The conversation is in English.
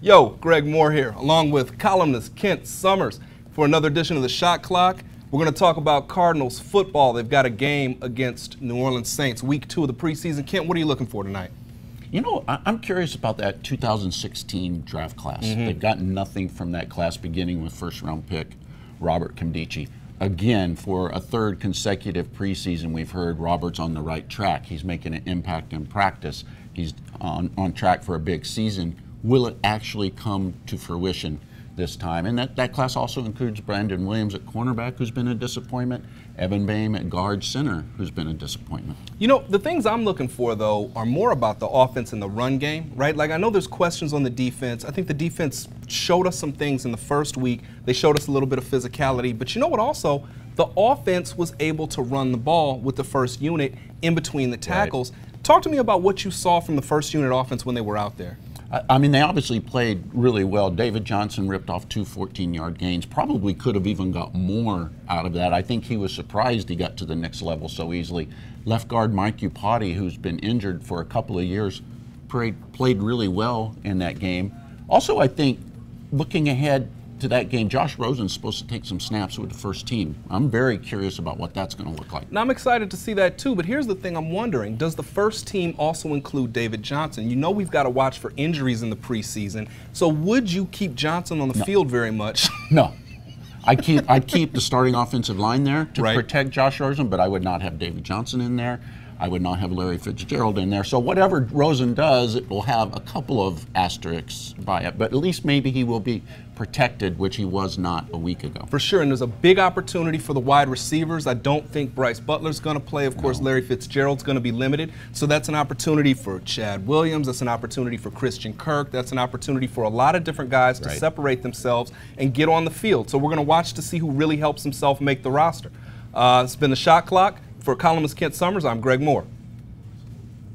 Yo, Greg Moore here, along with columnist Kent Summers for another edition of the Shot Clock. We're going to talk about Cardinals football. They've got a game against New Orleans Saints, week 2 of the preseason. Kent, what are you looking for tonight? You know, I'm curious about that 2016 draft class. They've gotten nothing from that class, beginning with first-round pick Robert Nkemdiche. Again, for a third consecutive preseason, we've heard Robert's on the right track. He's making an impact in practice. He's on track for a big season. Will it actually come to fruition this time? And that class also includes Brandon Williams at cornerback, who's been a disappointment, Evan Boehm at guard center, who's been a disappointment. You know, the things I'm looking for, though, are more about the offense and the run game, right? Like, I know there's questions on the defense. I think the defense showed us some things in the first week. They showed us a little bit of physicality. But you know what also? The offense was able to run the ball with the first unit in between the tackles. Right. Talk to me about what you saw from the first unit offense when they were out there. I mean, they obviously played really well. David Johnson ripped off 2 14-yard gains. Probably could have even got more out of that. I think he was surprised he got to the next level so easily. Left guard Mike Upati, who's been injured for a couple of years, played really well in that game. Also, I think, looking ahead to that game, Josh Rosen's supposed to take some snaps with the first team. I'm very curious about what that's going to look like. Now, I'm excited to see that too, but here's the thing I'm wondering. Does the first team also include David Johnson? You know we've got to watch for injuries in the preseason, so would you keep Johnson on the field very much? No. I'd keep the starting offensive line there to protect Josh Rosen, but I would not have David Johnson in there. I would not have Larry Fitzgerald in there. So whatever Rosen does, it will have a couple of asterisks by it, but at least maybe he will be protected, which he was not a week ago. For sure, and there's a big opportunity for the wide receivers. I don't think Bryce Butler's going to play. Of course, Larry Fitzgerald's going to be limited. So that's an opportunity for Chad Williams. That's an opportunity for Christian Kirk. That's an opportunity for a lot of different guys to separate themselves and get on the field. So we're going to watch to see who really helps himself make the roster. It's been the Shot Clock. For columnist Kent Summers, I'm Greg Moore.